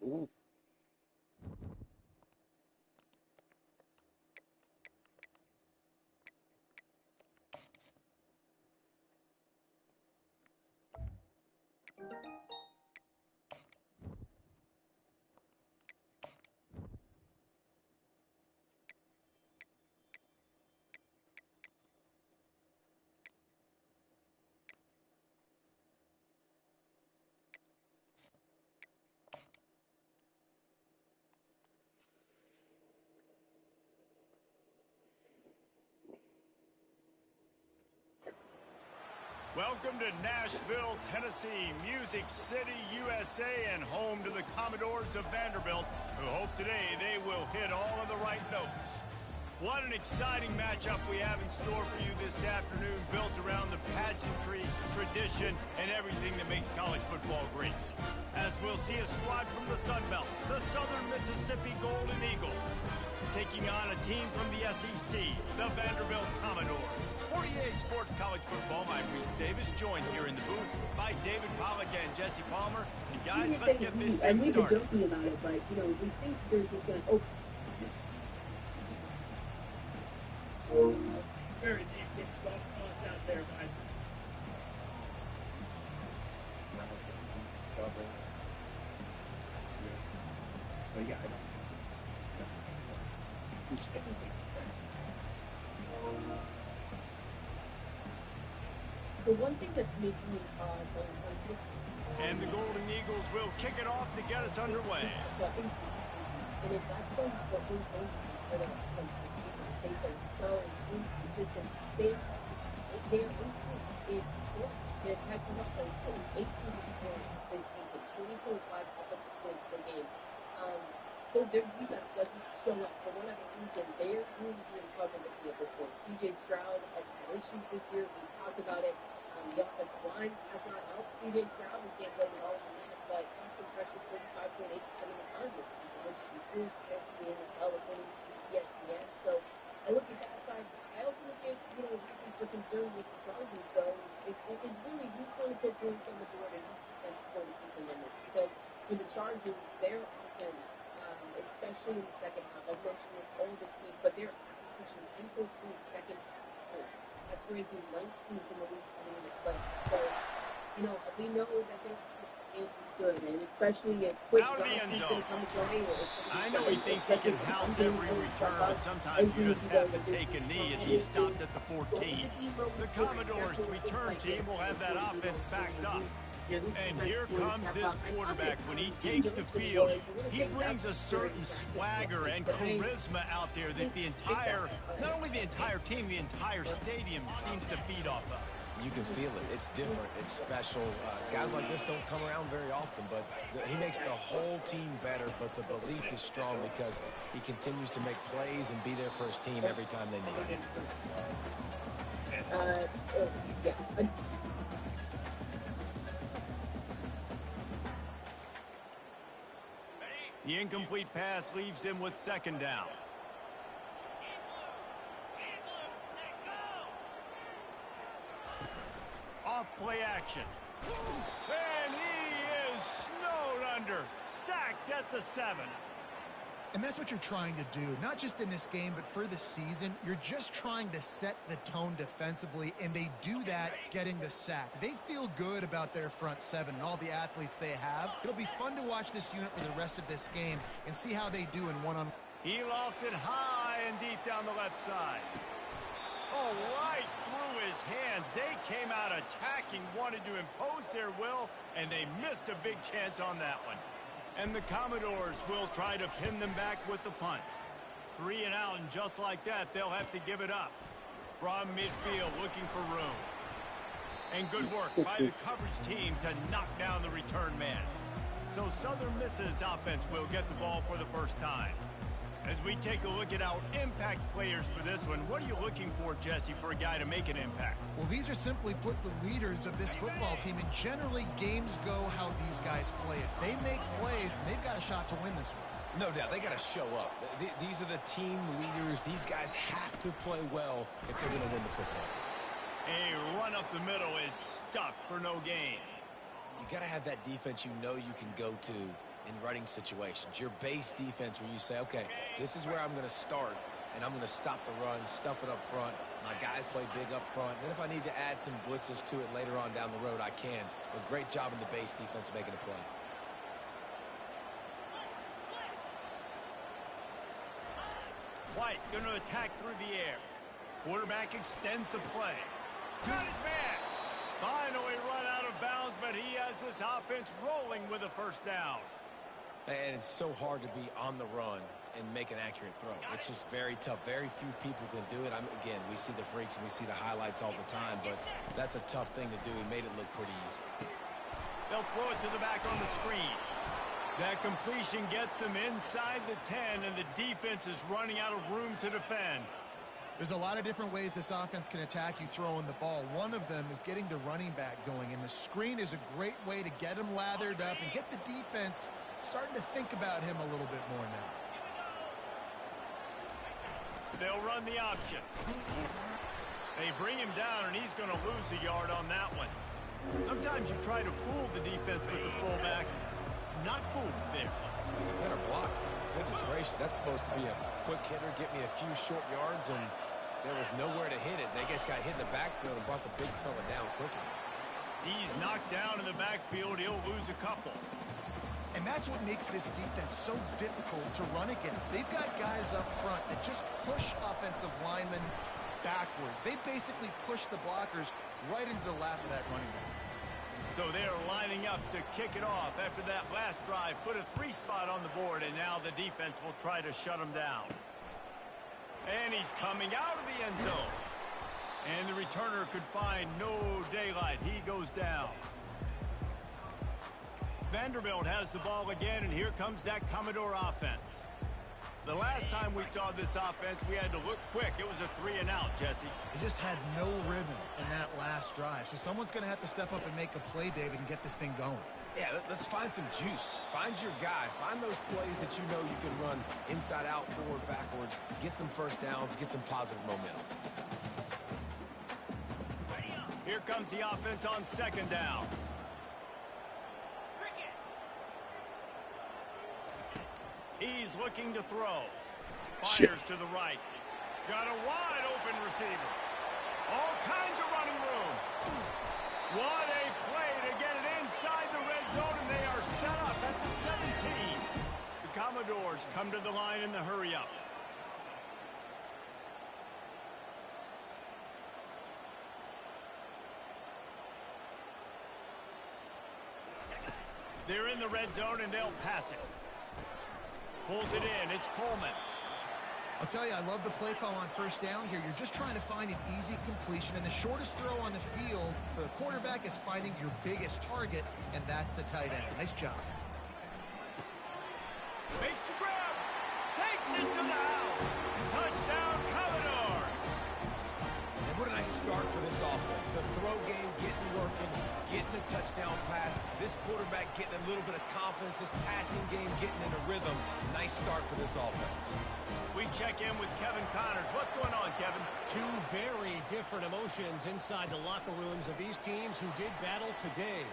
Ooh. Welcome to Nashville, Tennessee, Music City, USA, and home to the Commodores of Vanderbilt, who hope today they will hit all of the right notes. What an exciting matchup we have in store for you this afternoon, built around the pageantry, tradition, and everything that makes college football great. As we'll see a squad from the Sun Belt, the Southern Mississippi Golden Eagles, taking on a team from the SEC, the Vanderbilt Commodores. 48 Sports College Football, I'm Reese Davis, joined here in the booth by David Pollack and Jesse Palmer. And guys, let's get this thing started. We've been joking about it, but, you know, we think there's just going to... Very deep, get golf toss out there, guys. But yeah, I don't. The one thing that's making me and the Golden Eagles will kick it off to get us underway. And if that's what we're doing for the they are so inconsistent. They're attacking up to 18 points this season, 20.5 offensive points per game. So their defense doesn't show up for whatever reason. They're really being covered at this point. C.J. Stroud has had issues this year. We talked about it. The offensive line has not helped C.J. Stroud. We can't blame it all on him, but he's pressure 35.8% of the time this season, which improves ESPN as well according to ESPN. So I look at that side. I also look at, you know, reasons for concern with the Chargers, though. It's really who's going to put points on the board and who's going to keep them in this. Because for the Chargers, their offense, especially in the second half, I've mentioned this all this week, but they're averaging 10.3 second points. That's ranking 19th in the league coming in. But so, you know, we know that their offense is good, and especially if quick out of the end zone. I know he thinks he can house every return, but sometimes you just have to take a knee as he stopped at the 14. The Commodores' return team will have that offense backed up. And here comes this quarterback. When he takes the field, he brings a certain swagger and charisma out there that the entire, not only the entire team, the entire stadium seems to feed off of. You can feel it. It's different. It's special. Guys like this don't come around very often, but he makes the whole team better, but the belief is strong because he continues to make plays and be there for his team every time they need him. The incomplete pass leaves him with second down. Off play action. And he is snowed under. Sacked at the 7. And that's what you're trying to do, not just in this game, but for the season. You're just trying to set the tone defensively, and they do that getting the sack. They feel good about their front 7 and all the athletes they have. It'll be fun to watch this unit for the rest of this game and see how they do in one-on-one. He lofted high and deep down the left side. Oh, right through his hands. They came out attacking, wanted to impose their will, and they missed a big chance on that one. And the Commodores will try to pin them back with the punt. 3 and out, and just like that, they'll have to give it up. From midfield, looking for room. And good work by the coverage team to knock down the return man. So Southern Miss's offense will get the ball for the first time. As we take a look at our impact players for this one, what are you looking for, Jesse, for a guy to make an impact? Well, these are simply put the leaders of this football team, and generally games go how these guys play. If they make plays, they've got a shot to win this one. No doubt. They got to show up. These are the team leaders. These guys have to play well if they're going to win the football. A run up the middle is stuffed for no gain. You got to have that defense you know you can go to in running situations. Your base defense where you say, okay, this is where I'm going to start, and I'm going to stop the run, stuff it up front. My guys play big up front. Then if I need to add some blitzes to it later on down the road, I can. But great job in the base defense making a play. White going to attack through the air. Quarterback extends the play. Got his man. Finally run out of bounds, but he has this offense rolling with a first down. And it's so hard to be on the run and make an accurate throw. It's just very tough. Very few people can do it. Again, we see the freaks and we see the highlights all the time, but that's a tough thing to do. He made it look pretty easy. They'll throw it to the back on the screen. That completion gets them inside the 10, and the defense is running out of room to defend. There's a lot of different ways this offense can attack you throwing the ball. One of them is getting the running back going, and the screen is a great way to get him lathered up and get the defense starting to think about him a little bit more now. They'll run the option. They bring him down, and he's going to lose a yard on that one. Sometimes you try to fool the defense with the fullback. Not fooled there. You better block. Goodness gracious, that's supposed to be a quick hitter, get me a few short yards, and there was nowhere to hit it. They just got hit in the backfield and brought the big fella down quickly. He's knocked down in the backfield. He'll lose a couple. And that's what makes this defense so difficult to run against. They've got guys up front that just push offensive linemen backwards. They basically push the blockers right into the lap of that running back. So they're lining up to kick it off after that last drive. Put a 3-spot on the board, and now the defense will try to shut him down. And he's coming out of the end zone. And the returner could find no daylight. He goes down. Vanderbilt has the ball again, and here comes that Commodore offense. The last time we saw this offense, we had to look quick. It was a 3-and-out, Jesse. They just had no rhythm in that last drive. So someone's going to have to step up and make a play, David, and get this thing going. Yeah, let's find some juice. Find your guy. Find those plays that you know you can run inside out, forward, backwards. Get some first downs. Get some positive momentum. Here comes the offense on second down. He's looking to throw. Fires to the right. Got a wide open receiver. All kinds of running room. What a play to get it inside the red zone, and they are set up at the 17. The Commodores come to the line in the hurry-up. They're in the red zone, and they'll pass it. Pulls it in. It's Coleman. I'll tell you, I love the play call on first down here. You're just trying to find an easy completion, and the shortest throw on the field for the quarterback is finding your biggest target, and that's the tight end. Nice job. Makes the grab. Takes it to the house. Touchdown, Commodores. And what a nice start for this offense. The throw game getting working, getting the touchdown pass. This quarterback getting a little bit of confidence. This passing game getting in a rhythm. Nice start for this offense. We check in with Kevin Connors. What's going on, Kevin? Two very different emotions inside the locker rooms of these teams who did battle today.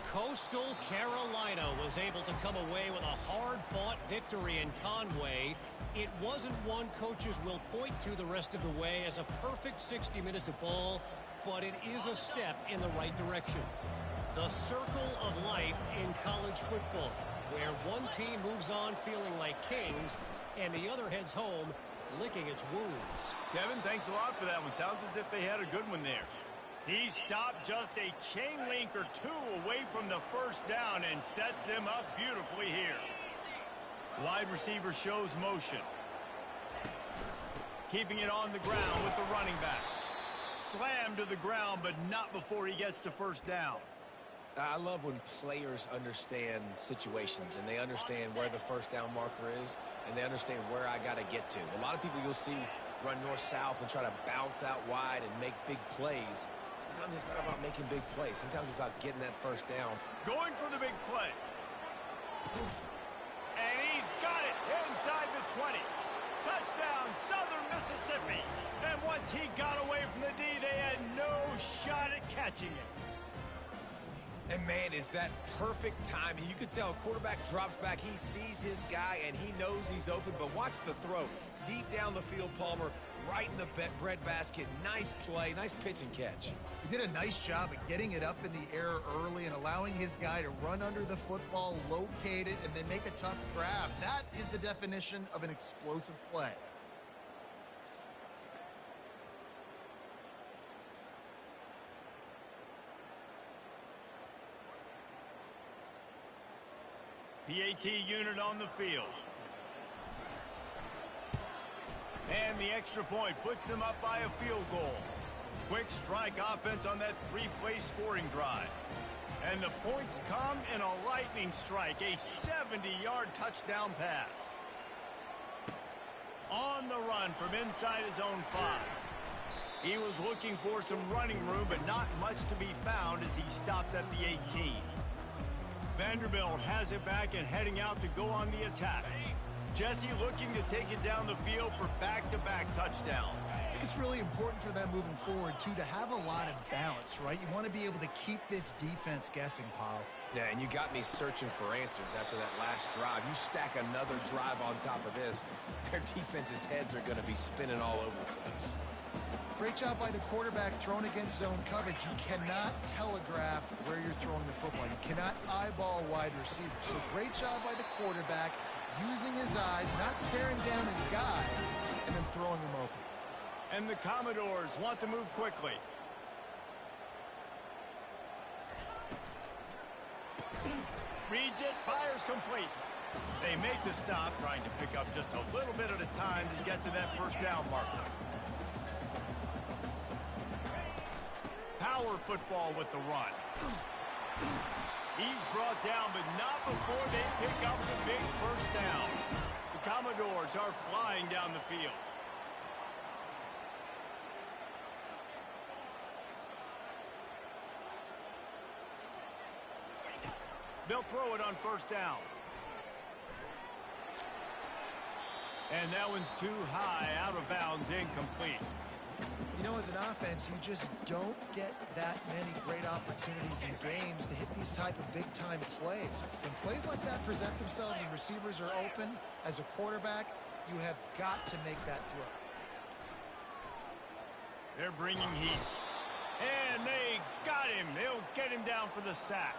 Coastal Carolina was able to come away with a hard-fought victory in Conway. It wasn't one coaches will point to the rest of the way as a perfect 60 minutes of ball, but it is a step in the right direction. The circle of life in college football, where one team moves on feeling like kings and the other heads home licking its wounds. Kevin, thanks a lot for that one. Sounds as if they had a good one there. He stopped just a chain link or two away from the first down and sets them up beautifully here. Wide receiver shows motion. Keeping it on the ground with the running back. Slammed to the ground, but not before he gets to first down. I love when players understand situations and they understand where the first down marker is and they understand where I got to get to. A lot of people you'll see run north-south and try to bounce out wide and make big plays. Sometimes it's not about making big plays. Sometimes it's about getting that first down. Going for the big play. And he's got it inside the 20. Touchdown, Southern Mississippi. And once he got away from the D, they had no shot at catching it. And, man, is that perfect timing. You can tell a quarterback drops back. He sees his guy, and he knows he's open. But watch the throw. Deep down the field, Palmer, right in the breadbasket. Nice play, nice pitch and catch. He did a nice job of getting it up in the air early and allowing his guy to run under the football, locate it, and then make a tough grab. That is the definition of an explosive play. PAT unit on the field. And the extra point puts them up by a field goal. Quick strike offense on that three-play scoring drive. And the points come in a lightning strike, a 70-yard touchdown pass. On the run from inside his own 5. He was looking for some running room, but not much to be found as he stopped at the 18. Vanderbilt has it back and heading out to go on the attack. Jesse looking to take it down the field for back-to-back touchdowns. I think it's really important for them moving forward, too, to have a lot of balance, right? You want to be able to keep this defense guessing, Paul. Yeah, and you got me searching for answers after that last drive. You stack another drive on top of this, their defense's heads are going to be spinning all over the place. Great job by the quarterback thrown against zone coverage. You cannot telegraph where you're throwing the football. You cannot eyeball wide receivers. So great job by the quarterback using his eyes, not staring down his guy, and then throwing him open. And the Commodores want to move quickly. Reads it, fires complete. They make the stop, trying to pick up just a little bit at a time to get to that first down marker. Power football with the run. He's brought down, but not before they pick up the big first down. The Commodores are flying down the field. They'll throw it on first down. And that one's too high, out of bounds, incomplete. You know, as an offense, you just don't get that many great opportunities in games to hit these type of big-time plays. When plays like that present themselves and receivers are open, as a quarterback, you have got to make that throw. They're bringing heat. And they got him. They'll get him down for the sack.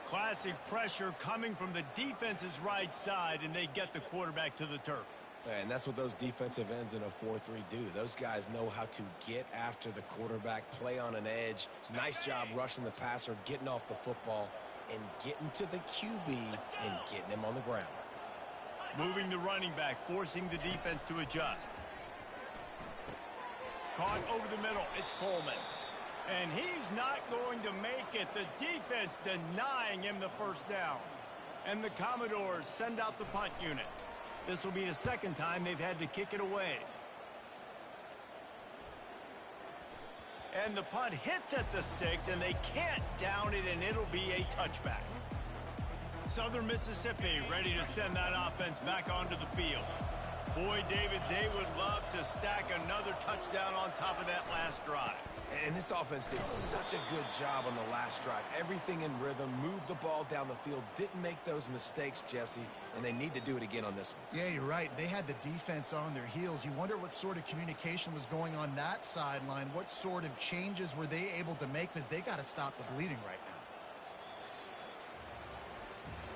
Classic pressure coming from the defense's right side, and they get the quarterback to the turf. And that's what those defensive ends in a 4-3 do. Those guys know how to get after the quarterback, play on an edge. Nice job rushing the passer, getting off the football, and getting to the QB and getting him on the ground. Moving the running back, forcing the defense to adjust. Caught over the middle. It's Coleman. And he's not going to make it. The defense denying him the first down. And the Commodores send out the punt unit. This will be the second time they've had to kick it away. And the punt hits at the 6, and they can't down it, and it'll be a touchback. Southern Mississippi ready to send that offense back onto the field. Boy, David, they would love to stack another touchdown on top of that last drive. And this offense did such a good job on the last drive. Everything in rhythm, moved the ball down the field, didn't make those mistakes, Jesse, and they need to do it again on this one. Yeah, you're right. They had the defense on their heels. You wonder what sort of communication was going on that sideline. What sort of changes were they able to make, because they got to stop the bleeding right now.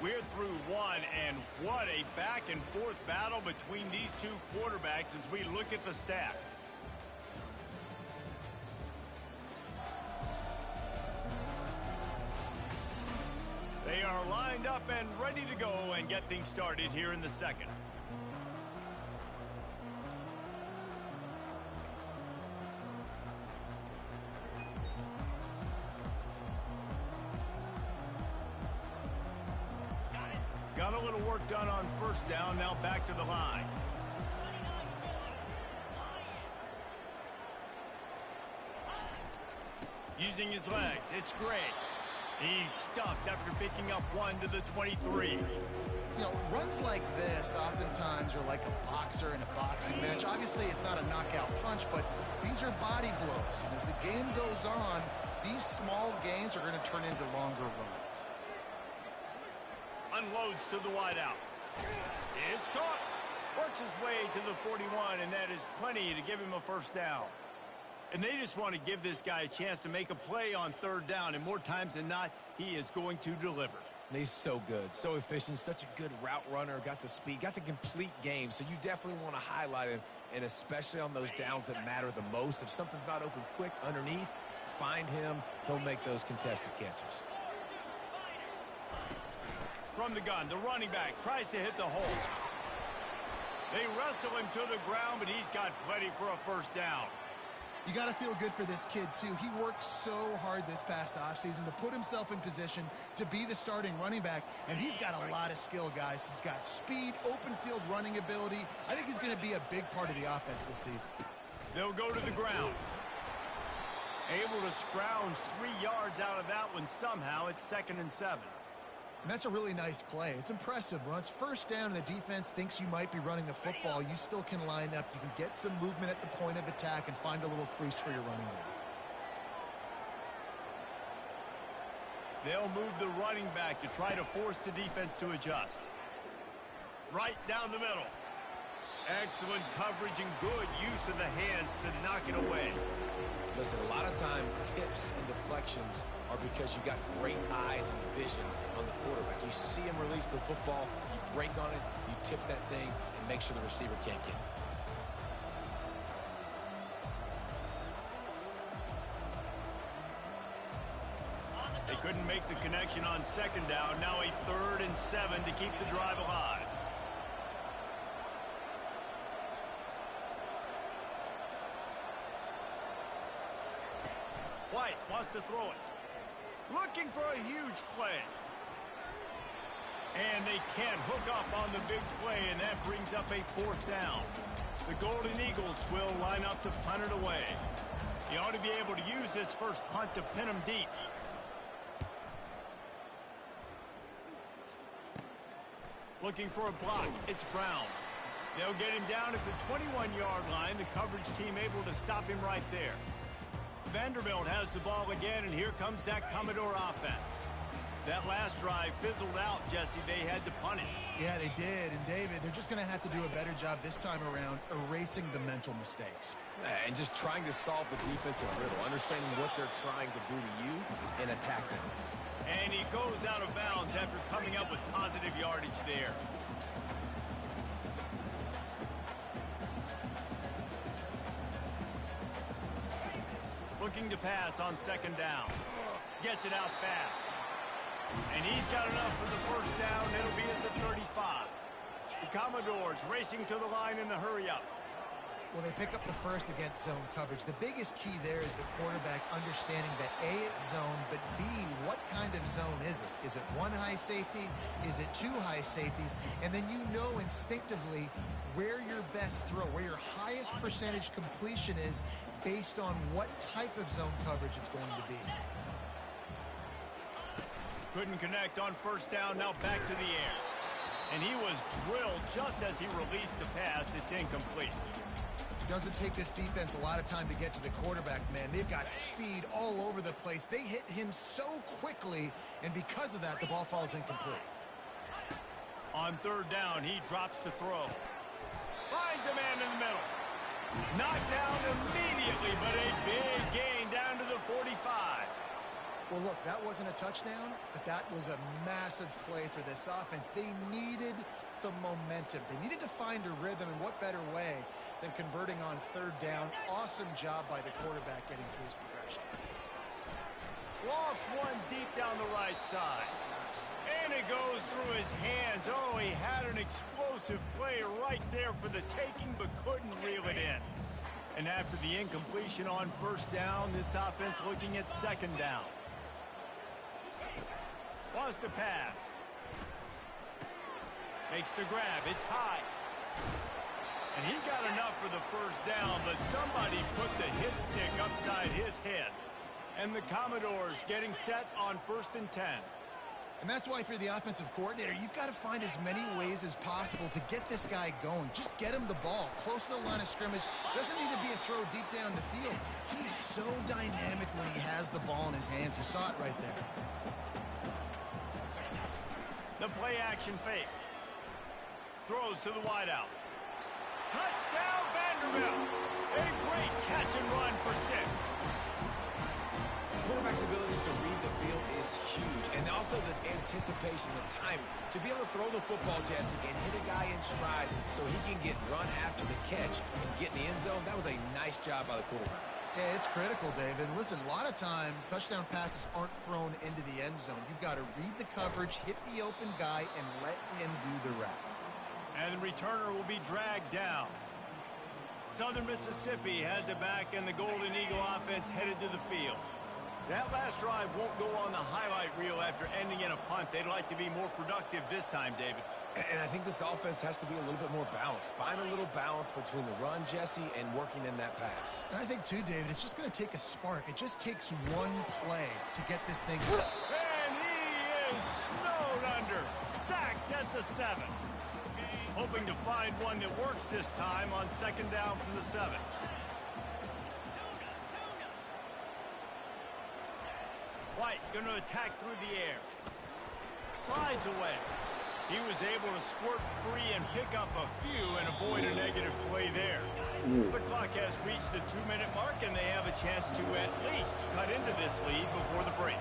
We're through one, and what a back-and-forth battle between these two quarterbacks as we look at the stats. They are lined up and ready to go and get things started here in the second. Got a little work done on first down, now back to the line. Using his legs, it's great. He's stuffed after picking up one to the 23. You know, runs like this oftentimes are like a boxer in a boxing match. Obviously, it's not a knockout punch, but these are body blows. And as the game goes on, these small gains are going to turn into longer runs. Unloads to the wideout. It's caught. Works his way to the 41, and that is plenty to give him a first down. And they just want to give this guy a chance to make a play on third down, and more times than not, he is going to deliver. And he's so good, so efficient, such a good route runner, got the speed, got the complete game, so you definitely want to highlight him, and especially on those downs that matter the most. If something's not open quick underneath, find him, he'll make those contested catches. From the gun, the running back tries to hit the hole. They wrestle him to the ground, but he's got plenty for a first down. You got to feel good for this kid, too. He worked so hard this past offseason to put himself in position to be the starting running back, and he's got a lot of skill, guys. He's got speed, open field running ability. I think he's going to be a big part of the offense this season. They'll go to the ground. Able to scrounge 3 yards out of that one somehow. It's 2nd and 7. And that's a really nice play. It's impressive. When it's first down and the defense thinks you might be running the football, you still can line up. You can get some movement at the point of attack and find a little crease for your running back. They'll move the running back to try to force the defense to adjust. Right down the middle. Excellent coverage and good use of the hands to knock it away. Listen, a lot of time, tips and deflections are because you got great eyes and vision on the quarterback. You see him release the football, you break on it, you tip that thing, and make sure the receiver can't get it. They couldn't make the connection on 2nd down. Now a 3rd and 7 to keep the drive alive. White wants to throw it. Looking for a huge play. And they can't hook up on the big play, and that brings up a 4th down. The Golden Eagles will line up to punt it away. He ought to be able to use this first punt to pin him deep. Looking for a block. It's Brown. They'll get him down at the 21-yard line. The coverage team able to stop him right there. Vanderbilt has the ball again, and here comes that Commodore offense. That last drive fizzled out, Jesse. They had to punt it. Yeah, they did. And, David, they're just going to have to do a better job this time around erasing the mental mistakes. And just trying to solve the defensive riddle, understanding what they're trying to do to you and attacking. And he goes out of bounds after coming up with positive yardage there. Looking to pass on 2nd down. Gets it out fast. And he's got enough for the first down. It'll be at the 35. The Commodores racing to the line in a hurry-up. Well, they pick up the first against zone coverage. The biggest key there is the quarterback understanding that A, it's zone, but B, what kind of zone is it? Is it 1 high safety? Is it 2 high safeties? And then you know instinctively where your best throw, where your highest percentage completion is based on what type of zone coverage it's going to be. Couldn't connect on first down, now back to the air. And he was drilled just as he released the pass. It's incomplete. Doesn't take this defense a lot of time to get to the quarterback, man. They've got speed all over the place. They hit him so quickly, and because of that, the ball falls incomplete. On 3rd down, he drops to throw. Finds a man in the middle. Knocked down immediately, but a big gain down to the 45. Well, look, that wasn't a touchdown, but that was a massive play for this offense. They needed some momentum. They needed to find a rhythm, and what better way than converting on 3rd down. Awesome job by the quarterback getting through his progression. Lost one deep down the right side. And it goes through his hands. Oh, he had an explosive play right there for the taking, but couldn't reel it in. And after the incompletion on 1st down, this offense looking at 2nd down. Wants to pass. Makes the grab. It's high. And he got enough for the first down, but somebody put the hit stick upside his head. And the Commodores getting set on 1st and 10. And that's why if you're the offensive coordinator, you've got to find as many ways as possible to get this guy going. Just get him the ball close to the line of scrimmage. Doesn't need to be a throw deep down the field. He's so dynamic when he has the ball in his hands. You saw it right there. The play action fake. Throws to the wideout. Touchdown Vanderbilt. A great catch and run for 6. Quarterback's abilities to read the field is huge. And also the anticipation, the time to be able to throw the football, Jesse, and hit a guy in stride so he can get run after the catch and get in the end zone. That was a nice job by the quarterback. Yeah, it's critical, David. Listen, a lot of times touchdown passes aren't thrown into the end zone. You've got to read the coverage, hit the open guy, and let him do the rest. And the returner will be dragged down. Southern Mississippi has it back, and the Golden Eagle offense headed to the field. That last drive won't go on the highlight reel after ending in a punt. They'd like to be more productive this time, David. And I think this offense has to be a little bit more balanced. Find a little balance between the run, Jesse, and working in that pass. And I think, too, David, it's just going to take a spark. It just takes one play to get this thing. And he is snowed under. Sacked at the 7. Hoping to find one that works this time on 2nd down from the 7. White going to attack through the air. Slides away. He was able to squirt free and pick up a few and avoid a negative play there. The clock has reached the 2-minute mark, and they have a chance to at least cut into this lead before the break.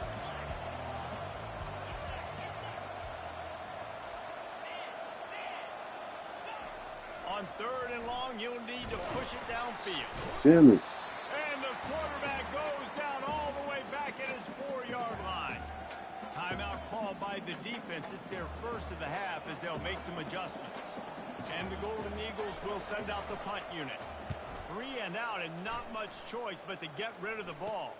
On 3rd and long, you'll need to push it downfield. Damn it. And the quarterback goes down all the way back at his 4-yard line. Timeout called by the defense. It's their first of the half as they'll make some adjustments. And the Golden Eagles will send out the punt unit. 3 and out and not much choice but to get rid of the ball.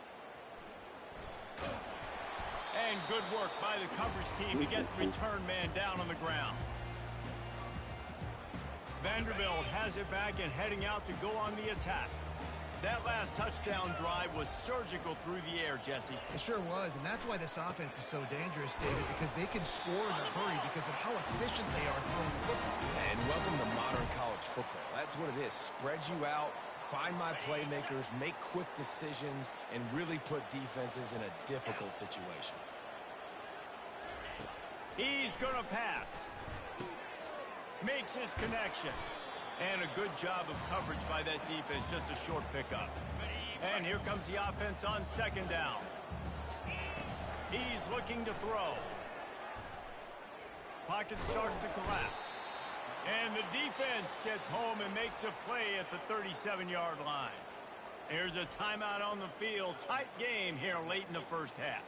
And good work by the coverage team to get the return man down on the ground. Vanderbilt has it back and heading out to go on the attack. That last touchdown drive was surgical through the air, Jesse. It sure was, and that's why this offense is so dangerous, David, because they can score in a hurry because of how efficient they are throwing the football. And welcome to modern college football. That's what it is. Spread you out, find my playmakers, make quick decisions, and really put defenses in a difficult situation. He's going to pass. Makes his connection. And a good job of coverage by that defense, just a short pickup. And here comes the offense on 2nd down. He's looking to throw. Pocket starts to collapse. And the defense gets home and makes a play at the 37-yard line. There's a timeout on the field. Tight game here late in the first half.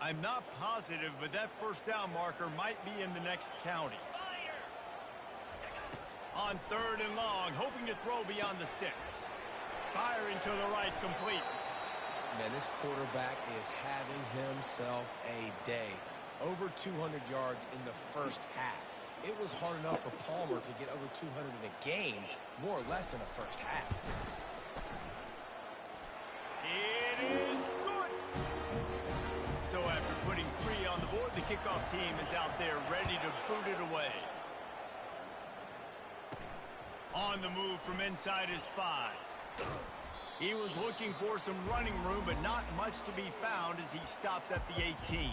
I'm not positive, but that 1st down marker might be in the next county. On 3rd and long, hoping to throw beyond the sticks. Firing to the right, complete. Man, this quarterback is having himself a day. Over 200 yards in the first half. It was hard enough for Palmer to get over 200 in a game, more or less in the first half. It is good. So after putting 3 on the board, the kickoff team is out there ready to boot it away. On the move from inside his 5. He was looking for some running room, but not much to be found as he stopped at the 18.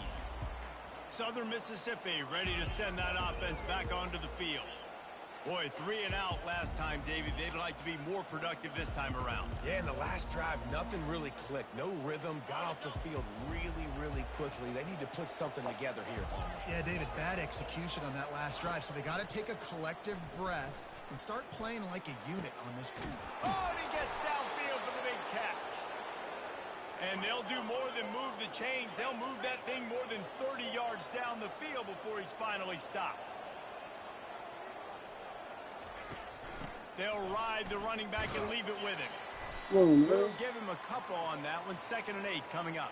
Southern Mississippi ready to send that offense back onto the field. Boy, 3 and out last time, David. They'd like to be more productive this time around. Yeah, in the last drive, nothing really clicked. No rhythm, got off the field really, really quickly. They need to put something together here, Palmer. Yeah, David, bad execution on that last drive, so they got to take a collective breath and start playing like a unit on this team. Oh, and he gets downfield for the big catch. And they'll do more than move the chains. They'll move that thing more than 30 yards down the field before he's finally stopped. They'll ride the running back and leave it with him. Whoa, man. We'll give him a couple on that one. 2nd and 8 coming up.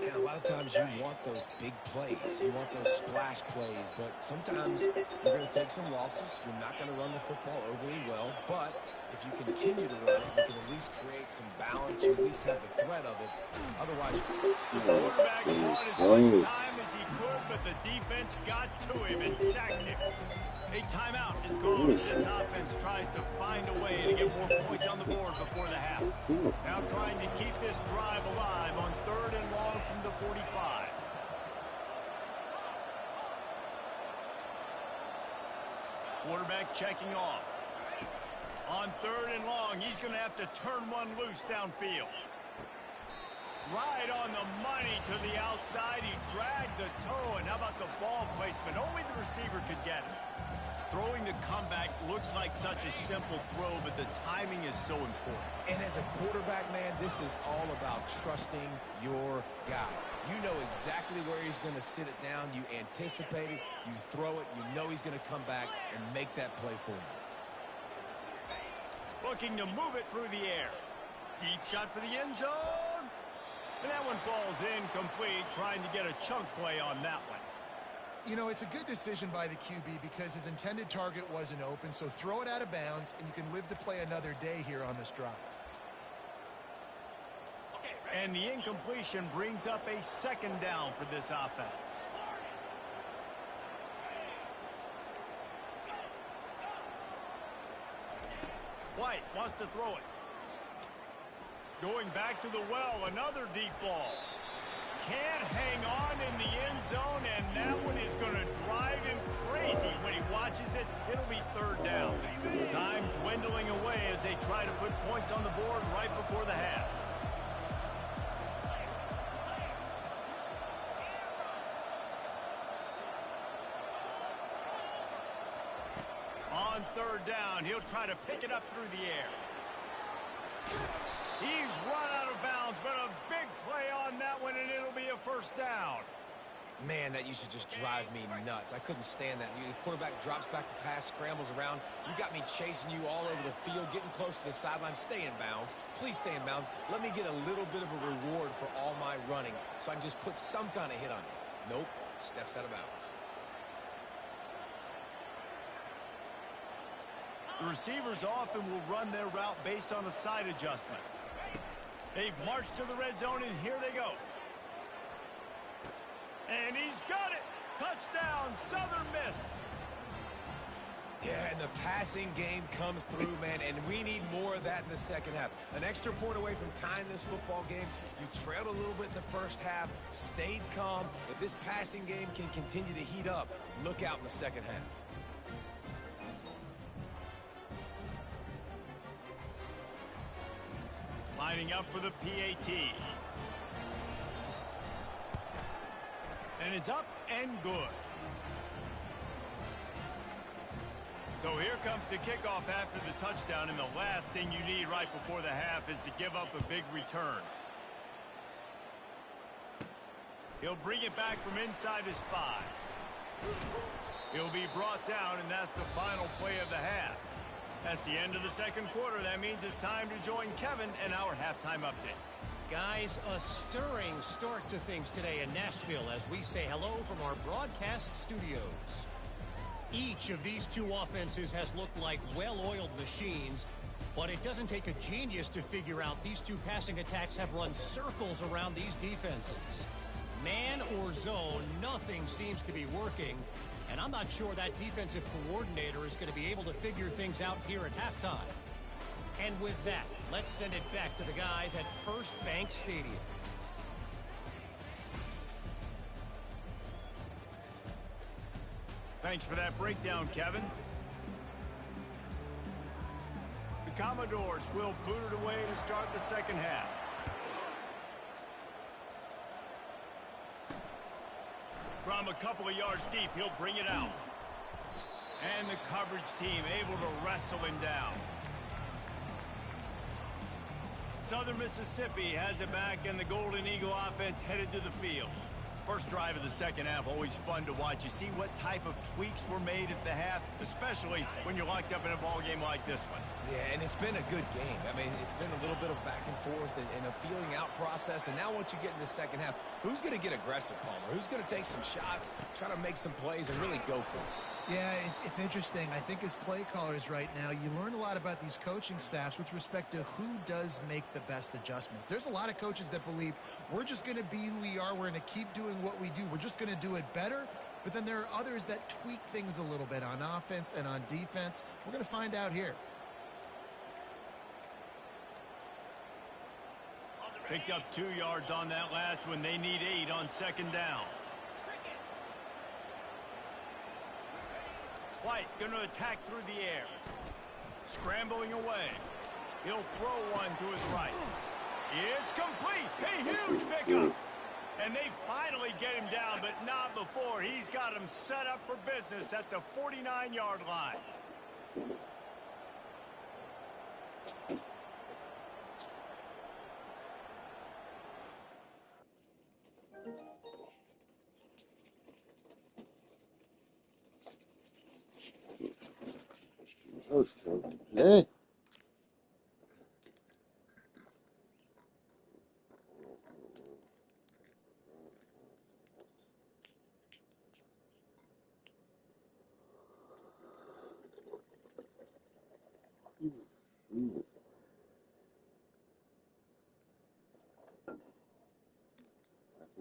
And a lot of times you want those big plays. You want those splash plays. But sometimes you're going to take some losses. You're not going to run the football overly well. But if you continue to run it, you can at least create some balance. You at least have the threat of it. Otherwise, the quarterback bought as much time as he could, but the defense got to him and sacked him. A timeout is called as this offense tries to find a way to get more points on the board before the half. Now trying to keep this drive alive on 3rd and long from the 45. Quarterback checking off. On 3rd and long, he's going to have to turn one loose downfield. Right on the money to the outside. He dragged the toe, and how about the ball placement? Only the receiver could get it. Throwing the comeback looks like such a simple throw, but the timing is so important. And as a quarterback, man, this is all about trusting your guy. You know exactly where he's going to sit it down. You anticipate it. You throw it. You know he's going to come back and make that play for you. Looking to move it through the air. Deep shot for the end zone. And that one falls incomplete, trying to get a chunk play on that one. You know, it's a good decision by the QB because his intended target wasn't open, so throw it out of bounds, and you can live to play another day here on this drive. And the incompletion brings up a 2nd down for this offense. White wants to throw it. Going back to the well, another deep ball. Can't hang on in the end zone, and that one is going to drive him crazy when he watches it. It'll be 3rd down. Time dwindling away as they try to put points on the board right before the half. On 3rd down, he'll try to pick it up through the air. He's run out of bounds, but a big play on that one, and it'll be a 1st down. Man, that used to just drive me nuts. I couldn't stand that. The quarterback drops back to pass, scrambles around. You got me chasing you all over the field, getting close to the sideline. Stay in bounds. Please stay in bounds. Let me get a little bit of a reward for all my running so I can just put some kind of hit on you. Nope. Steps out of bounds. The receivers often will run their route based on a side adjustment. They've marched to the red zone, and here they go. And he's got it. Touchdown, Southern Miss. Yeah, and the passing game comes through, man, and we need more of that in the 2nd half. An extra point away from tying this football game. You trailed a little bit in the 1st half, stayed calm. If this passing game can continue to heat up, look out in the 2nd half. Lining up for the PAT. And it's up and good. So here comes the kickoff after the touchdown, and the last thing you need right before the half is to give up a big return. He'll bring it back from inside his 5. He'll be brought down, and that's the final play of the half. That's the end of the 2nd quarter. That means it's time to join Kevin and our halftime update. Guys, a stirring start to things today in Nashville as we say hello from our broadcast studios. Each of these two offenses has looked like well-oiled machines, but it doesn't take a genius to figure out these two passing attacks have run circles around these defenses. Man or zone, nothing seems to be working. And I'm not sure that defensive coordinator is going to be able to figure things out here at halftime. And with that, let's send it back to the guys at First Bank Stadium. Thanks for that breakdown, Kevin. The Commodores will boot it away to start the 2nd half. From a couple of yards deep, he'll bring it out. And the coverage team able to wrestle him down. Southern Mississippi has it back, and the Golden Eagle offense headed to the field. First drive of the second half, always fun to watch. You see what type of tweaks were made at the half, especially when you're locked up in a ball game like this one. Yeah, and it's been a good game. I mean, it's been a little bit of back and forth and a feeling out process. And now once you get in the second half, who's going to get aggressive, Palmer? Who's going to take some shots, try to make some plays, and really go for it? Yeah, it's interesting. I think as play callers right now, you learn a lot about these coaching staffs with respect to who does make the best adjustments. There's a lot of coaches that believe we're just going to be who we are. We're going to keep doing what we do. We're just going to do it better. But then there are others that tweak things a little bit on offense and on defense. We're going to find out here. Picked up 2 yards on that last one. They need 8 on second down. White going to attack through the air. Scrambling away. He'll throw one to his right. It's complete. A huge pickup. And they finally get him down, but not before. He's got him set up for business at the 49-yard line. Play.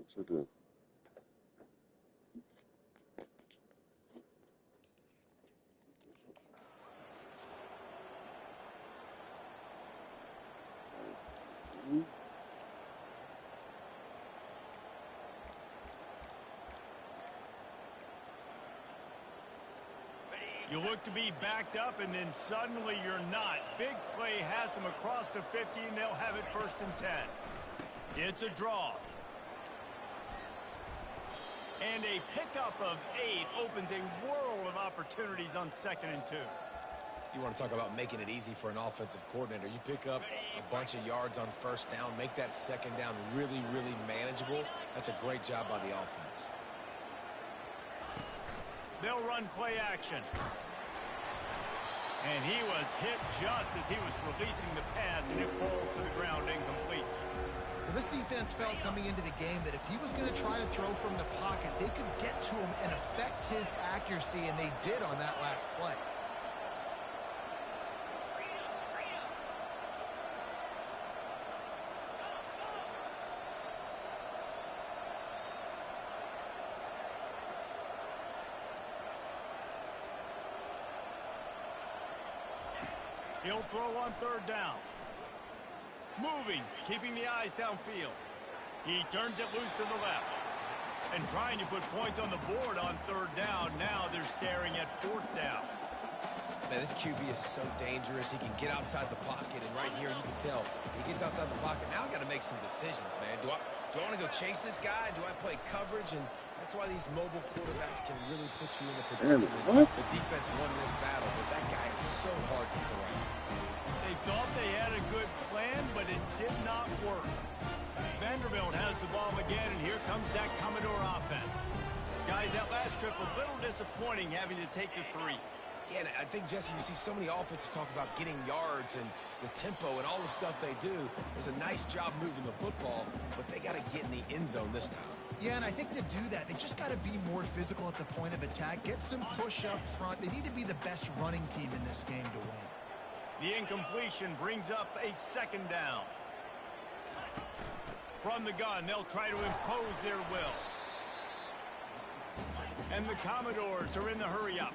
To do. You look to be backed up, and then suddenly you're not. Big play has them across the 50, and they'll have it 1st and 10. It's a draw. And a pickup of 8 opens a world of opportunities on 2nd and 2. You want to talk about making it easy for an offensive coordinator. You pick up a bunch of yards on 1st down, make that 2nd down really, really manageable. That's a great job by the offense. They'll run play action. And he was hit just as he was releasing the pass, and it falls to the ground incomplete. Well, this defense felt coming into the game that if he was going to try to throw from the pocket, they could get to him and affect his accuracy, and they did on that last play. He'll throw on 3rd down. Moving, keeping the eyes downfield. He turns it loose to the left. And trying to put points on the board on 3rd down. Now they're staring at 4th down. Man, this QB is so dangerous. He can get outside the pocket, and right here you can tell he gets outside the pocket. Now I got to make some decisions, man. Do I want to go chase this guy? Do I play coverage? And that's why these mobile quarterbacks can really put you in a predicament. The defense won this battle, but that guy is so hard to correct. They thought they had a good plan, but it did not work. Vanderbilt has the ball again, and here comes that Commodore offense. Guys, that last trip a little disappointing having to take the 3. Yeah, and I think, Jesse, you see so many offenses talk about getting yards and the tempo and all the stuff they do. It was a nice job moving the football, but they got to get in the end zone this time. Yeah, and I think to do that, they just got to be more physical at the point of attack, get some push up front. They need to be the best running team in this game to win. The incompletion brings up a 2nd down. From the gun, they'll try to impose their will. And the Commodores are in the hurry-up.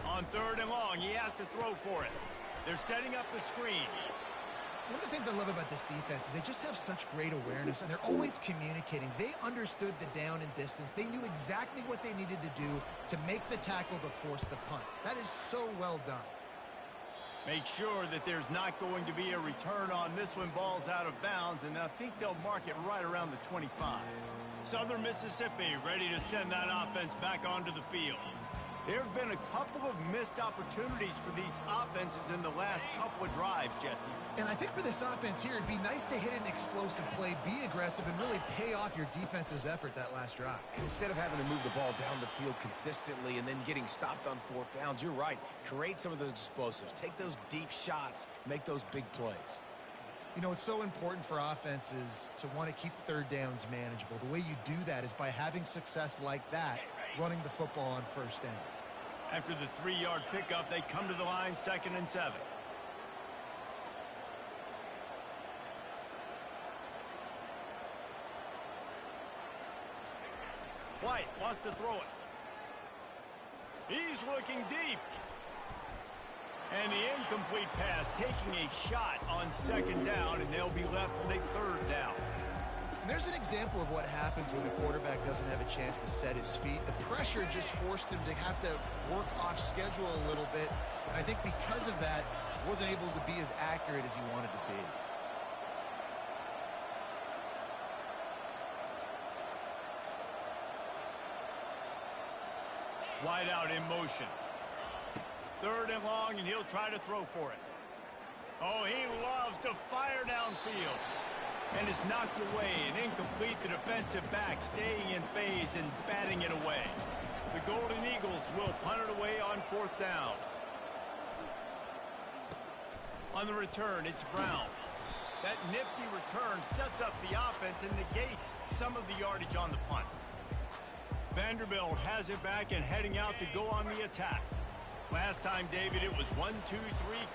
On 3rd and long, he has to throw for it. They're setting up the screen. One of the things I love about this defense is they just have such great awareness, and they're always communicating. They understood the down and distance. They knew exactly what they needed to do to make the tackle to force the punt. That is so well done. Make sure that there's not going to be a return on this one. Ball's out of bounds, and I think they'll mark it right around the 25. Southern Mississippi ready to send that offense back onto the field. There have been a couple of missed opportunities for these offenses in the last couple of drives, Jesse. And I think for this offense here, it'd be nice to hit an explosive play, be aggressive, and really pay off your defense's effort that last drive. And instead of having to move the ball down the field consistently and then getting stopped on fourth downs, you're right. Create some of those explosives. Take those deep shots. Make those big plays. You know, it's so important for offenses to want to keep third downs manageable. The way you do that is by having success like that, running the football on first down. After the 3-yard pickup, they come to the line 2nd and 7. White wants to throw it. He's looking deep. And the incomplete pass taking a shot on 2nd down, and they'll be left with a 3rd down. And there's an example of what happens when the quarterback doesn't have a chance to set his feet. The pressure just forced him to have to work off schedule a little bit. And I think because of that, wasn't able to be as accurate as he wanted to be. Wide out in motion. 3rd and long, and he'll try to throw for it. Oh, he loves to fire downfield. And is knocked away and incomplete. The defensive back staying in phase and batting it away. The Golden Eagles will punt it away on 4th down. On the return, it's Brown. That nifty return sets up the offense and negates some of the yardage on the punt. Vanderbilt has it back and heading out to go on the attack. Last time, David, it was 1-2-3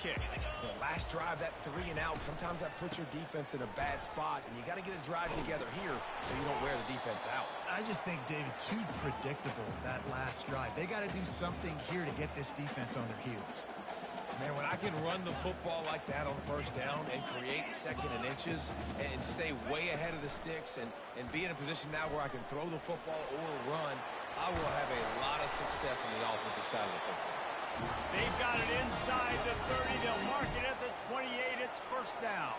kick. The last drive, that 3 and out, sometimes that puts your defense in a bad spot, and you got to get a drive together here so you don't wear the defense out. I just think, David, too predictable, that last drive. They got to do something here to get this defense on their heels. Man, when I can run the football like that on 1st down and create 2nd and inches and stay way ahead of the sticks and be in a position now where I can throw the football or run, I will have a lot of success on the offensive side of the football. They've got it inside the 30. They'll mark it at the 28. It's 1st down.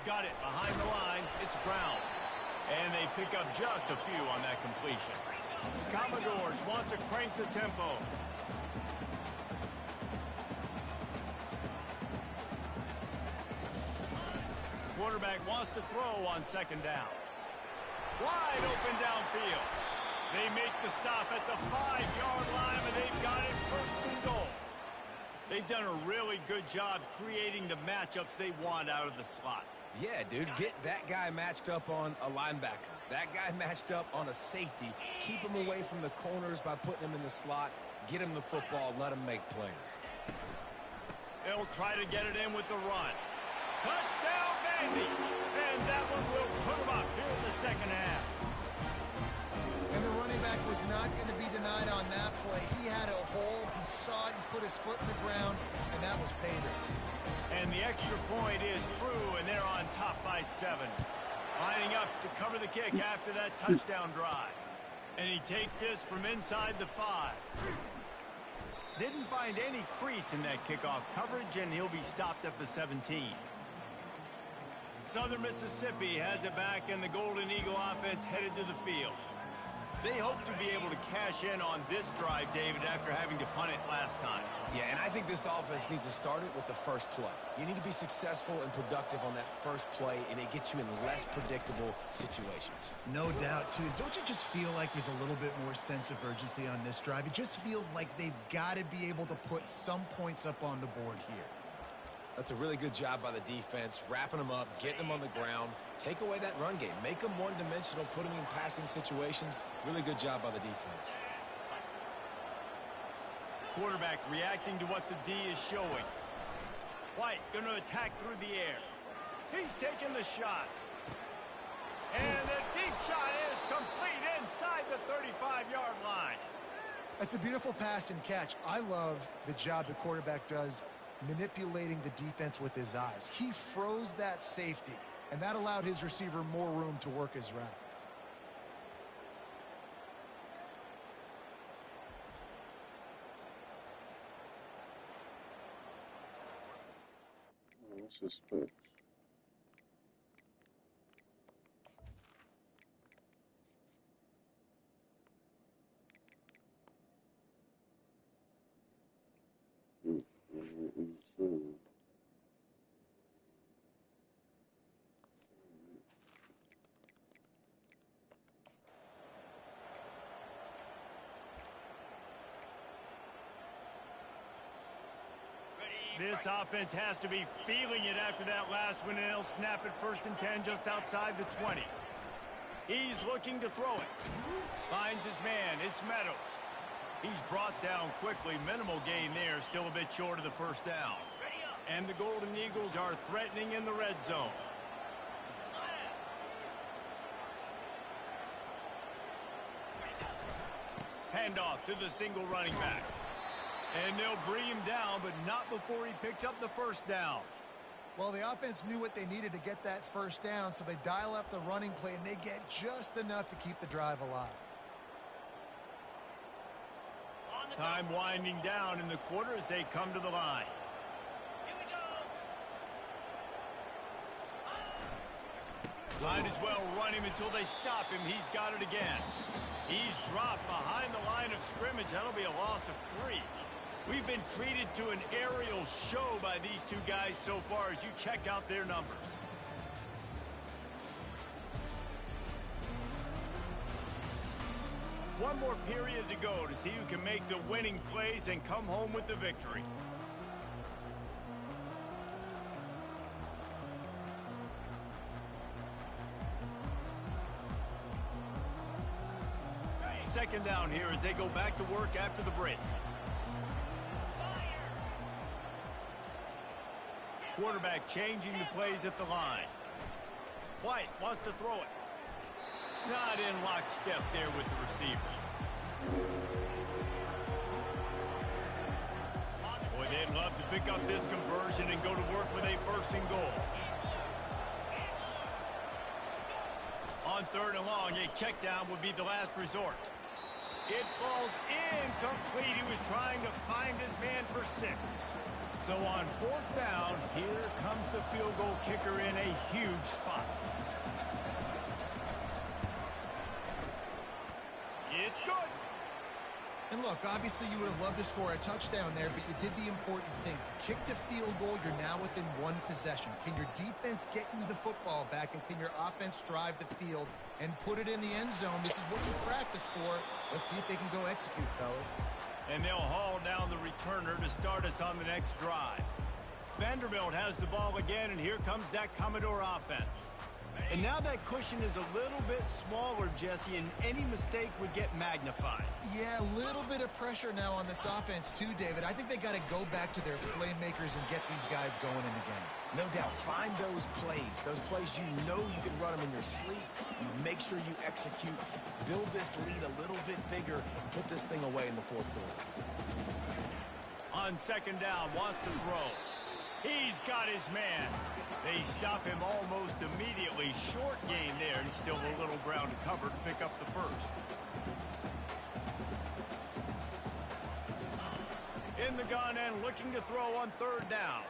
Got it behind the line. It's Brown. And they pick up just a few on that completion. Commodores want to crank the tempo. Quarterback wants to throw on 2nd down. Wide open downfield. They make the stop at the 5-yard line, and they've got it 1st and goal. They've done a really good job creating the matchups they want out of the slot. Yeah, dude, get that guy matched up on a linebacker. That guy matched up on a safety. Keep him away from the corners by putting him in the slot. Get him the football. Let him make plays. They'll try to get it in with the run. Touchdown, Vandy! And that one will put him up here in the 2nd half. And the running back was not going to be denied on that play. He had a hole. He saw it. He put his foot in the ground, and that was pay dirt. And the extra point is true, and they're on top by 7. Lining up to cover the kick after that touchdown drive. And he takes this from inside the 5. Didn't find any crease in that kickoff coverage, and he'll be stopped at the 17. Southern Mississippi has it back, and the Golden Eagle offense headed to the field. They hope to be able to cash in on this drive, David, after having to punt it last time. Yeah, and I think this offense needs to start it with the first play. You need to be successful and productive on that first play, and it gets you in less predictable situations. No doubt, too. Don't you just feel like there's a little bit more sense of urgency on this drive? It just feels like they've got to be able to put some points up on the board here. That's a really good job by the defense, wrapping them up, getting them on the ground. Take away that run game. Make them one-dimensional, put them in passing situations. Really good job by the defense. Quarterback reacting to what the D is showing. White going to attack through the air. He's taking the shot. And the deep shot is complete inside the 35-yard line. That's a beautiful pass and catch. I love the job the quarterback does manipulating the defense with his eyes. He froze that safety, and that allowed his receiver more room to work his route. What's this specs? This offense has to be feeling it after that last one, and they'll snap it 1st and 10 just outside the 20. He's looking to throw it. Finds his man. It's Meadows. He's brought down quickly. Minimal gain there. Still a bit short of the 1st down. And the Golden Eagles are threatening in the red zone. Handoff to the single running back. And they'll bring him down, but not before he picks up the 1st down. Well, the offense knew what they needed to get that 1st down, so they dial up the running play, and they get just enough to keep the drive alive. Time winding down in the quarter as they come to the line. Might as well run him until they stop him. He's got it again. He's dropped behind the line of scrimmage. That'll be a loss of 3. We've been treated to an aerial show by these two guys so far as you check out their numbers. One more period to go to see who can make the winning plays and come home with the victory. Second down here as they go back to work after the break. Quarterback changing the plays at the line. White wants to throw it. Not in lockstep there with the receiver. Boy, they'd love to pick up this conversion and go to work with a 1st and goal. On 3rd and long, a check down would be the last resort. It falls incomplete. He was trying to find his man for 6. So on 4th down, here comes the field goal kicker in a huge spot. It's good. And look, obviously you would have loved to score a touchdown there, but you did the important thing. Kicked a field goal, you're now within 1 possession. Can your defense get you the football back, and can your offense drive the field and put it in the end zone? This is what you practice for. Let's see if they can go execute, fellas. And they'll haul down the returner to start us on the next drive. Vanderbilt has the ball again, and here comes that Commodore offense. And now that cushion is a little bit smaller, Jesse, and any mistake would get magnified. Yeah, a little bit of pressure now on this offense too, David. I think they got to go back to their playmakers and get these guys going in the game. No doubt. Find those plays you know you can run them in your sleep. You make sure you execute. Build this lead a little bit bigger. Put this thing away in the 4th quarter. On 2nd down, wants to throw. He's got his man. They stop him almost immediately. Short gain there, and still a little ground to cover to pick up the 1st. In the gun and looking to throw on 3rd down.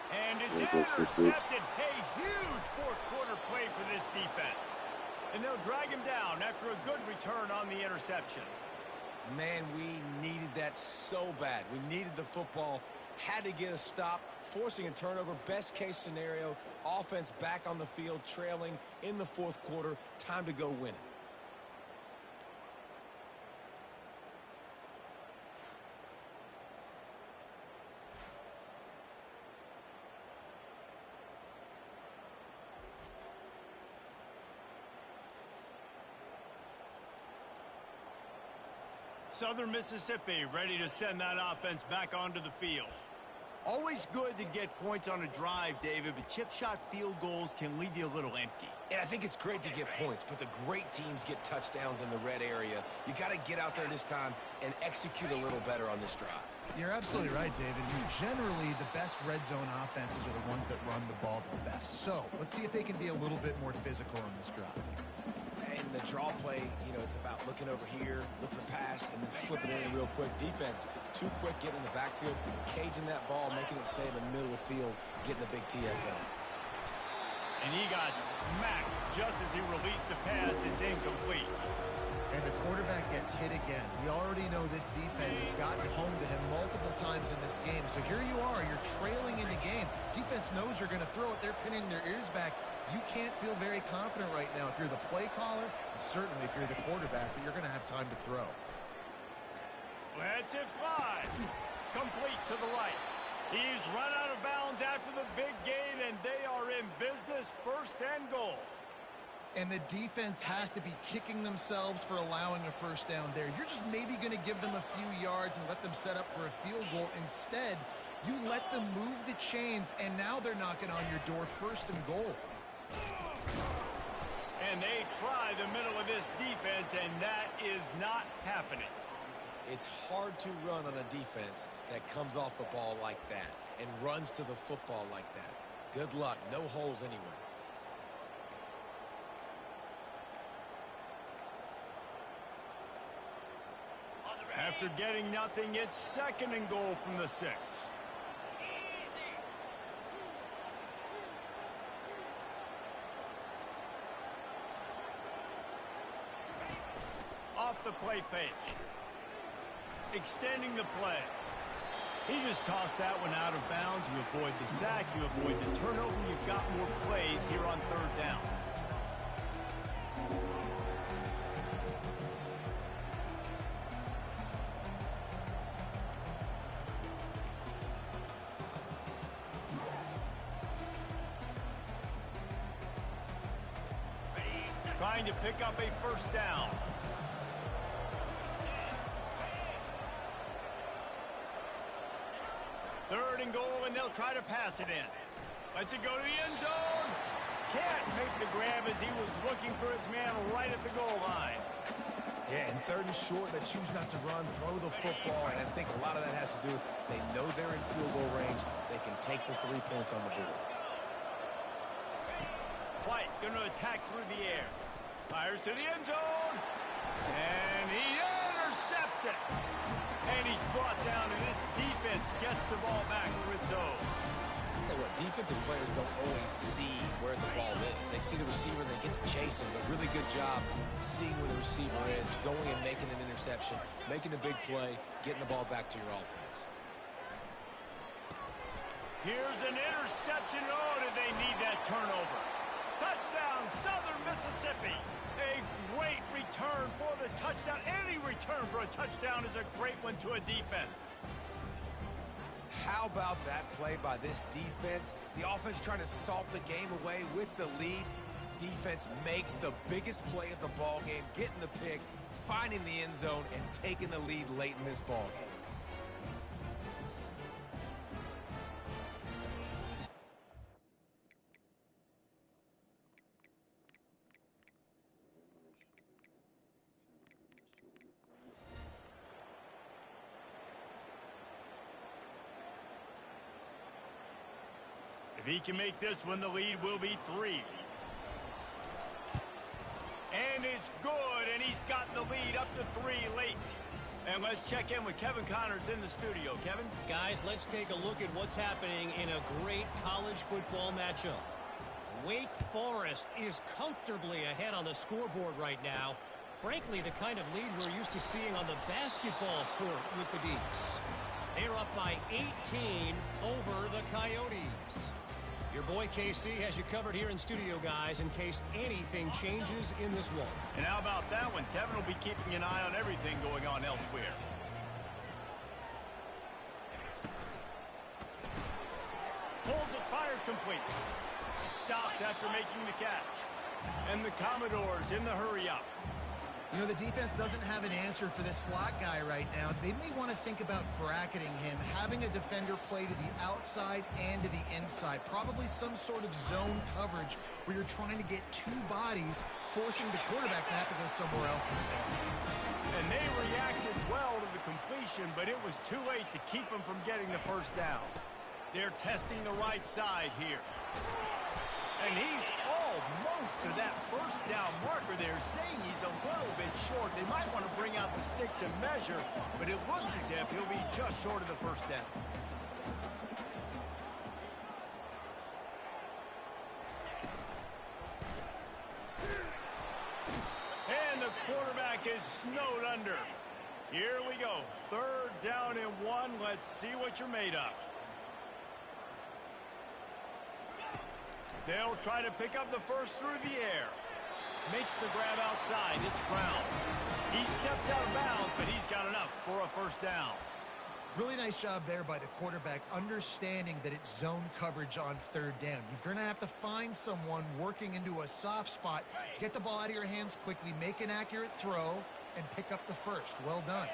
And it's intercepted. A huge 4th quarter play for this defense. And they'll drag him down after a good return on the interception. Man, we needed that so bad. We needed the football. Had to get a stop, forcing a turnover. Best case scenario, offense back on the field, trailing in the 4th quarter. Time to go win it. Southern Mississippi ready to send that offense back onto the field. Always good to get points on a drive, David, but chip shot field goals can leave you a little empty. And I think it's great to get points, but the great teams get touchdowns in the red area. You got to get out there this time and execute a little better on this drive. You're absolutely right, David. Generally, the best red zone offenses are the ones that run the ball the best. So let's see if they can be a little bit more physical on this drive. And the draw play, it's about looking over here, looking to pass, and then slipping it in real quick. Defense, too quick getting in the backfield, caging that ball, making it stay in the middle of the field, getting the big TFL. And he got smacked just as he released the pass. It's incomplete. And the quarterback gets hit again. We already know this defense has gotten home to him multiple times in this game. So here you are, you're trailing in the game. Defense knows you're going to throw it. They're pinning their ears back. You can't feel very confident right now if you're the play caller, and certainly if you're the quarterback, that you're going to have time to throw. Let's it fly. Complete to the right. He's run out of bounds after the big gain, and they are in business, 1st and goal. And the defense has to be kicking themselves for allowing a first down there. You're just maybe going to give them a few yards and let them set up for a field goal. Instead, you let them move the chains, and now they're knocking on your door, 1st and goal. And they try the middle of this defense, and that is not happening. It's hard to run on a defense that comes off the ball like that and runs to the football like that. Good luck. No holes anywhere. After getting nothing, it's 2nd and goal from the 6. Off the play fake. Extending the play. He just tossed that one out of bounds. You avoid the sack, you avoid the turnover. You've got more plays here on 3rd down. Trying to pick up a 1st down. Third and goal, and they'll try to pass it in. Lets it go to the end zone. Can't make the grab as he was looking for his man right at the goal line. Yeah, and 3rd and short, they choose not to run, throw the football, and I think a lot of that has to do with they know they're in field goal range. They can take the 3 points on the board. White going to attack through the air. Fires to the end zone. And he intercepts it. And he's brought down, and this defense gets the ball back to its own. Tell you what, defensive players don't always see where the ball is. They see the receiver, and they get to chase him, but really good job seeing where the receiver is, going and making an interception, making a big play, getting the ball back to your offense. Here's an interception. Oh, did they need that turnover? Touchdown, Southern Mississippi. A great return for the touchdown. Any return for a touchdown is a great one to a defense. How about that play by this defense? The offense trying to salt the game away with the lead. Defense makes the biggest play of the ball game, getting the pick, finding the end zone, and taking the lead late in this ball game. If he can make this one, the lead will be 3. And it's good, and he's got the lead up to 3 late. And let's check in with Kevin Connors in the studio. Kevin? Guys, let's take a look at what's happening in a great college football matchup. Wake Forest is comfortably ahead on the scoreboard right now. Frankly, the kind of lead we're used to seeing on the basketball court with the Deacs. They're up by 18 over the Coyotes. Your boy KC has you covered here in studio, guys, in case anything changes in this one. And how about that one? Kevin will be keeping an eye on everything going on elsewhere. Pulls it, fired complete. Stopped after making the catch. And the Commodores in the hurry-up. You know, the defense doesn't have an answer for this slot guy right now. They may want to think about bracketing him, having a defender play to the outside and to the inside. Probably some sort of zone coverage where you're trying to get 2 bodies, forcing the quarterback to have to go somewhere else. And they reacted well to the completion, but it was too late to keep them from getting the 1st down. They're testing the right side here. And he's almost to that 1st down marker there, saying he's a little bit short. They might want to bring out the sticks and measure, but it looks as if he'll be just short of the 1st down. And the quarterback is snowed under. Here we go. 3rd down and 1. Let's see what you're made of. They'll try to pick up the 1st through the air. Makes the grab outside. It's Brown. He steps out of bounds, but he's got enough for a 1st down. Really nice job there by the quarterback, understanding that it's zone coverage on third down. You're going to have to find someone working into a soft spot, get the ball out of your hands quickly, make an accurate throw, and pick up the first. Well done.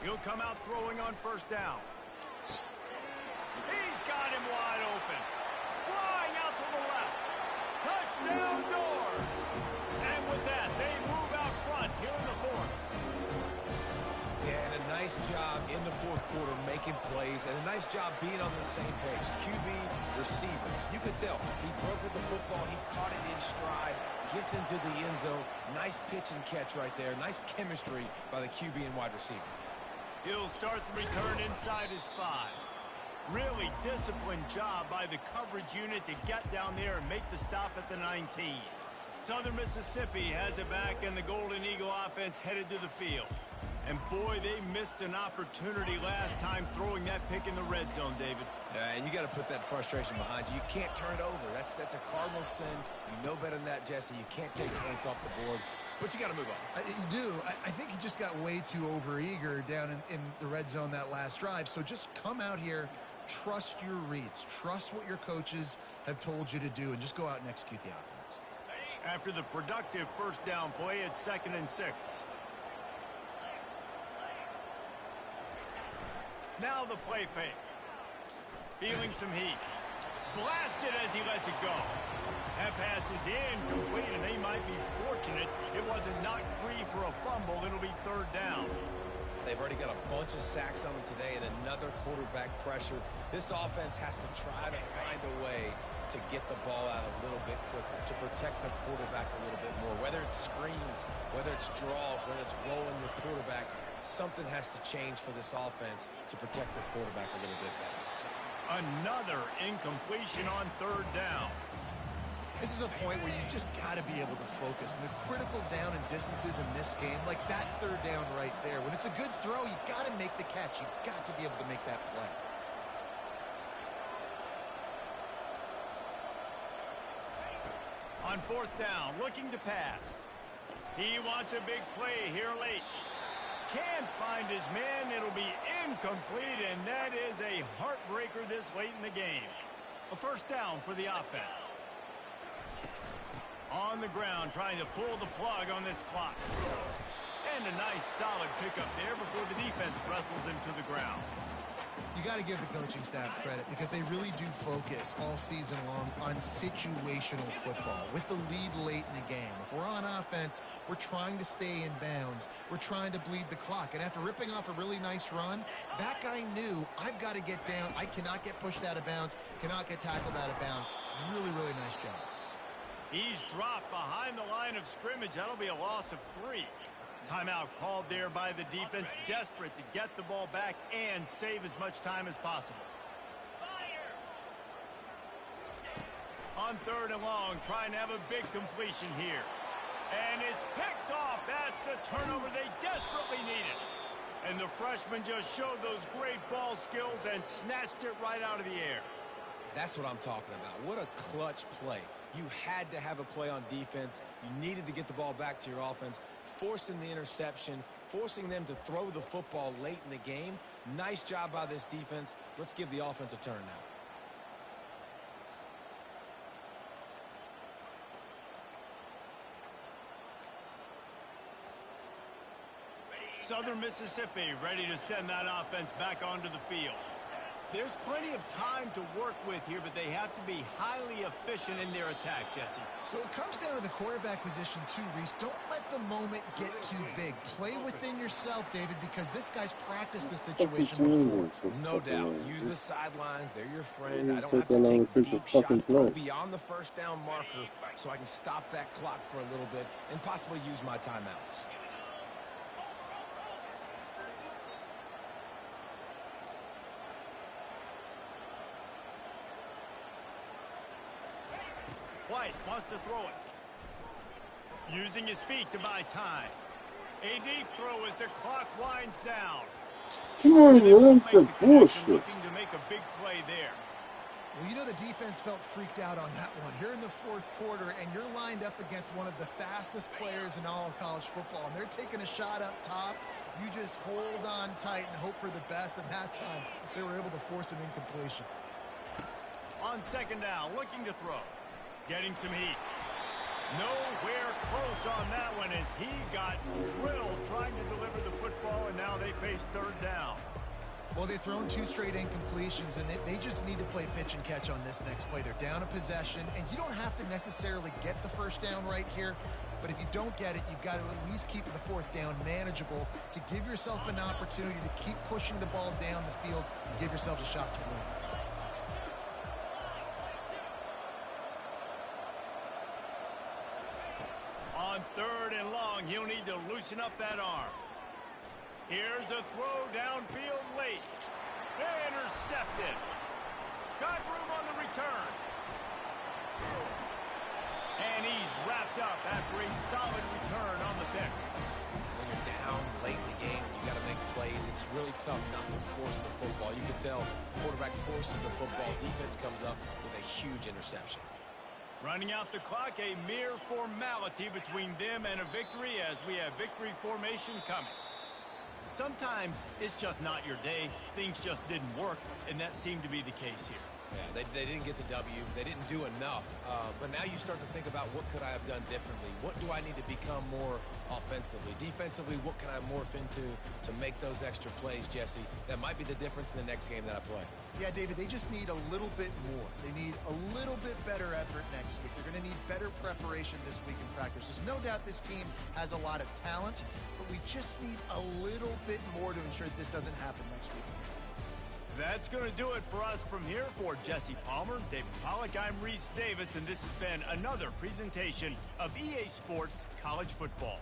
He'll come out throwing on first down. He's got him wide open. Flying out to the left. Touchdown doors. And with that, they move out front here in the fourth. Yeah, and a nice job in the fourth quarter making plays, and a nice job being on the same page. QB, receiver. You could tell he broke with the football. He caught it in stride, gets into the end zone. Nice pitch and catch right there. Nice chemistry by the QB and wide receiver. He'll start the return inside his 5. Really disciplined job by the coverage unit to get down there and make the stop at the 19. Southern Mississippi has it back, and the Golden Eagle offense headed to the field. And boy, they missed an opportunity last time throwing that pick in the red zone, David. And you got to put that frustration behind you. You can't turn it over. That's a cardinal sin. You know better than that, Jesse. You can't take points off the board. But you got to move on. You do. I think he just got way too overeager down in the red zone that last drive. So just come out here, trust your reads, trust what your coaches have told you to do, and just go out and execute the offense. After the productive first down play, it's 2nd and 6. Now the play fake. Feeling some heat. Blasted as he lets it go. That pass is incomplete, and they might be fortunate it wasn't knocked free for a fumble. It'll be 3rd down. They've already got a bunch of sacks on them today and another quarterback pressure. This offense has to try to find a way to get the ball out a little bit quicker, to protect the quarterback a little bit more. Whether it's screens, whether it's draws, whether it's rolling your quarterback, something has to change for this offense to protect the quarterback a little bit better. Another incompletion on 3rd down. This is a point where you just got to be able to focus. And the critical down and distances in this game, like that 3rd down right there, when it's a good throw, you got to make the catch. You got to be able to make that play. On 4th down, looking to pass. He wants a big play here late. Can't find his man. It'll be incomplete, and that is a heartbreaker this late in the game. A 1st down for the offense. On the ground, trying to pull the plug on this clock. And a nice solid pickup there before the defense wrestles him to the ground. You got to give the coaching staff credit because they really do focus all season long on situational football with the lead late in the game. If we're on offense, we're trying to stay in bounds. We're trying to bleed the clock. And after ripping off a really nice run, that guy knew, I've got to get down. I cannot get pushed out of bounds, cannot get tackled out of bounds. Really, really nice job. He's dropped behind the line of scrimmage. That'll be a loss of 3. Timeout called there by the defense, desperate to get the ball back and save as much time as possible. On 3rd and long, trying to have a big completion here. And it's picked off. That's the turnover they desperately needed. And the freshman just showed those great ball skills and snatched it right out of the air. That's what I'm talking about. What a clutch play. You had to have a play on defense. You needed to get the ball back to your offense, forcing the interception, forcing them to throw the football late in the game. Nice job by this defense. Let's give the offense a turn now. Southern Mississippi ready to send that offense back onto the field. There's plenty of time to work with here, but they have to be highly efficient in their attack, Jesse. So it comes down to the quarterback position too, Reese. Don't let the moment get too big. Play within yourself, David, because this guy's practiced the situation before. No doubt. Use the sidelines. They're your friend. I don't have to take deep shots. Throw beyond the 1st down marker so I can stop that clock for a little bit and possibly use my timeouts. White wants to throw it. Using his feet to buy time. A deep throw as the clock winds down. Come on, man, that's a bullshit. Looking to make a big play there. Well, you know the defense felt freaked out on that one. Here in the fourth quarter, and you're lined up against one of the fastest players in all of college football, and they're taking a shot up top. You just hold on tight and hope for the best, and that time they were able to force an incompletion. On second down, looking to throw. Getting some heat. Nowhere close on that one as he got drilled trying to deliver the football, and now they face third down. Well, they've thrown 2 straight incompletions, and they just need to play pitch and catch on this next play. They're down a possession, and you don't have to necessarily get the first down right here, but if you don't get it, you've got to at least keep the fourth down manageable to give yourself an opportunity to keep pushing the ball down the field and give yourself a shot to win. On third and long, he'll need to loosen up that arm. Here's a throw downfield late. Intercepted. Got room on the return. And he's wrapped up after a solid return on the pick. When you're down late in the game, you got to make plays. It's really tough not to force the football. You can tell quarterback forces the football. Defense comes up with a huge interception. Running out the clock, a mere formality between them and a victory as we have victory formation coming. Sometimes it's just not your day. Things just didn't work, and that seemed to be the case here. Yeah, they didn't get the W. They didn't do enough. But now you start to think about what could I have done differently? What do I need to become more offensively? Defensively, what can I morph into to make those extra plays, Jesse? That might be the difference in the next game that I play. Yeah, David, they just need a little bit more. They need a little bit better effort next week. They're going to need better preparation this week in practice. There's no doubt this team has a lot of talent, but we just need a little bit more to ensure that this doesn't happen next week. That's going to do it for us from here. For Jesse Palmer, David Pollack, I'm Reese Davis, and this has been another presentation of EA Sports College Football.